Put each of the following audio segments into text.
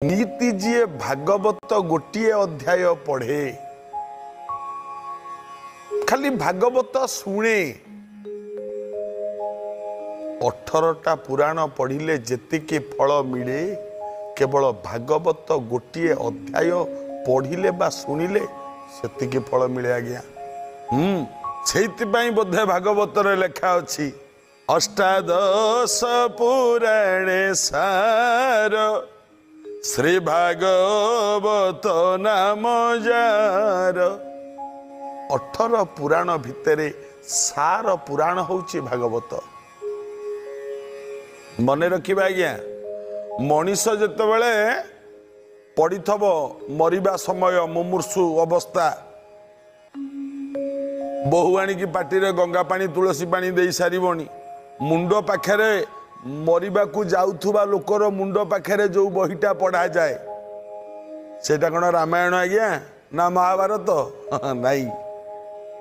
नीति जी भागवत गोटे अध्याय पढ़े खाली भागवत शुणे 18टा पुराण पढ़िले जेतिकी फल मिले केवल भागवत गोटे अध्याय पढ़िले बा शुणिले सेतिकी फल मिले आज्ञा। से बोधे भागवत लेखा अच्छी अष्टादश पुराणे सार श्री भागवत नाम जार। 18 पुराण भितरे सार पुराण होची भागवत। मन रखिबा आज्ञा मनीष जेतेबेले पड़िथब मरिबा समय मुमूर्षु अवस्था बहु आणिकी पाटिरे गंगा पानी तुलसी पानी दे सारिबनी मुंड पाखरे मरिबा को जाउथुबा लोकर मुंड पाखरे जो बहीटा पढ़ा जाए सेटा कौन रामायण आज्ञा ना महाभारत नाई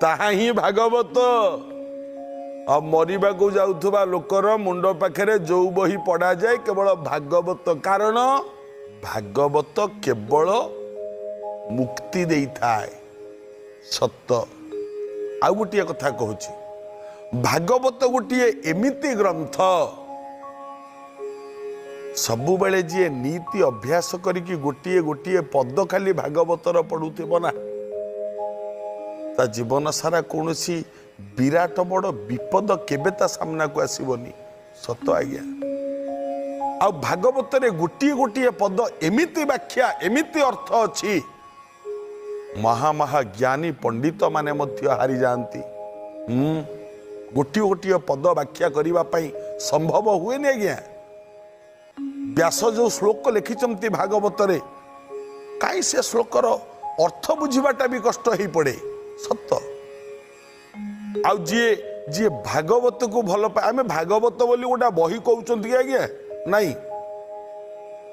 ताहा ही भागवत। अब मरिबा को जाउथुबा लोकर मुंड पाखरे जो बही पढ़ा जाए केवल भागवत। कारण भागवत केवल मुक्ति दे थाए सत्य। आउ गोटे कथा कहूँ भागवत गोटे एमिति ग्रंथ सबु बेले जी नीति अभ्यास करिकी गोटे गोटे पद खाली भागवतर पढ़ुथिबो ना ता जीवन सारा कौन सी विराट बड़ विपद केबे ता सामना को आसीबनी सत आज्ञा। आ भागवत रे गोटे गोटे पद एमिति व्याख्या एमिति अर्थ अछि महा ज्ञानी पंडित माने मध्य हारी जाती। गोटे गोटे पद व्याख्या करने संभव हुए नहीं आज्ञा। व्यास जो श्लोक लिखिं भागवत रे कहीं से श्लोकर अर्थ बुझाटा भी कष्ट हो पड़े सत। आ जी भागवत को भल पाए आम भागवत बोली गोटा बही कहते कि आज्ञा नाई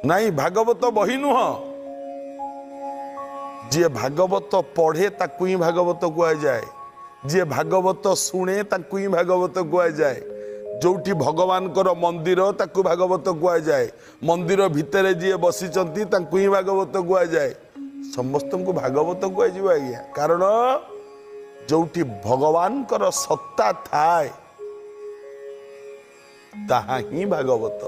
नाई भागवत बही नुह। जी भागवत पढ़े ताकू ही भागवत कह जाए जी भागवत शुणे ताकू ही भागवत कह जाए। जोठी भगवान कर मंदिर ताकू भागवत कह जाए मंदिर भितर जी बसीचंती ताकू ही भागवत कह जाए समस्त को भागवत कह आज्ञा। कारण जोठी भगवान कर सत्ता थाए ताहा ही भागवत।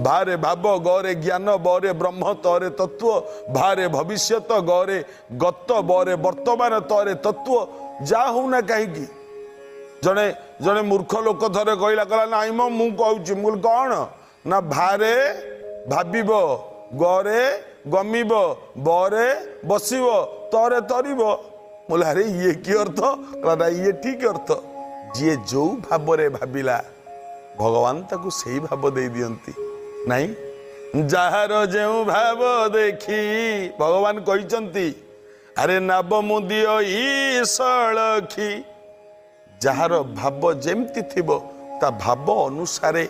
भारे भाव गौरे ज्ञान बरे ब्रह्म तरे तत्व भारे भविष्यत गौरे गत बरे वर्तमान तरे तत्व जा हो ना कहीं जड़े जड़े मूर्ख लोक थरे कहला कहला नाई मो मु कहूँ मुल कौन ना भारे भाविब गौरे गमिब बरे बसिब तरे तरिब मुल अरे ये की अर्थ कहला ये ठीक अर्थ। जी जो भाव रे भाविला भगवान ताकू सही भाव दे दियंती नहीं जार जो भाव देखी भगवान कहते अरे नाब मुदिय ईसलखी जार भाव जेमती थिबो ता भाव अनुसारे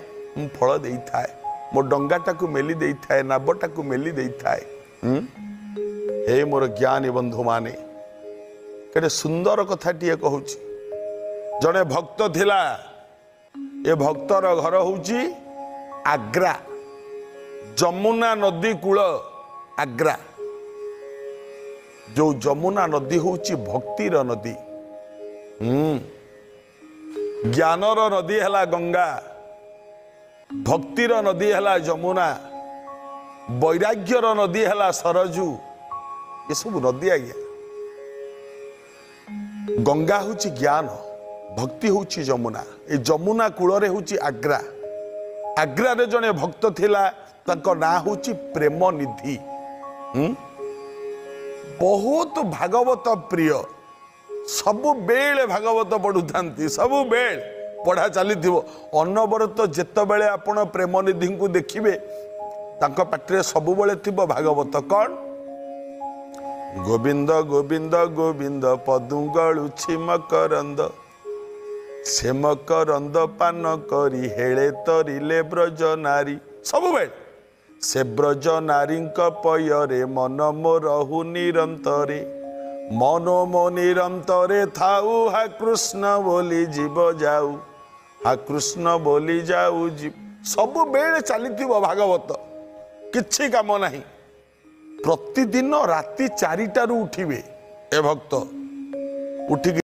फल दे थाए मो डंगाटा को मेली दे थाए नाबटा को मेली दे थाए। हे मोर ज्ञानी बंधु माने केते सुंदर कथा टिए कहूँ जड़े भक्त थिला ए भक्तर घर होची आग्रा जमुना नदी कूल आग्रा। जो जमुना नदी होची भक्तिर नदी ज्ञानर नदी है गंगा भक्तिर नदी है जमुना वैराग्यर नदी है सरजू ये सब नदी आज्ञा। गंगा होची ज्ञान भक्ति होची जमुना ए जमुना कूल होची आग्रा। आग्रा रे जने भक्त थिला ताको ना होची प्रेम निधि बहुत भागवत प्रिय सबु बेले भागवत पढ़ु थांती सबु बेल पढ़ा चली अनवरत जेते बेले आपण प्रेम निधि को देखिबे ताको पाटरे सबु बेले थिबो भागवत कौन गोविंद गोविंद गोविंद पदुगलुछि मकरंद से मकरंद पान करी हेले तरिले ब्रज नारी सबु बेल से ब्रज नारी पयरे मन मोरहु निरंतरे मनो मो निरंतरे थाऊ हा कृष्ण बोली जीव जाऊ हा कृष्ण बोली जाऊ जीव सब बेले चली भागवत किछि काम नाही प्रतिदिन राति 4टारू उठिबे ए भक्त उठिक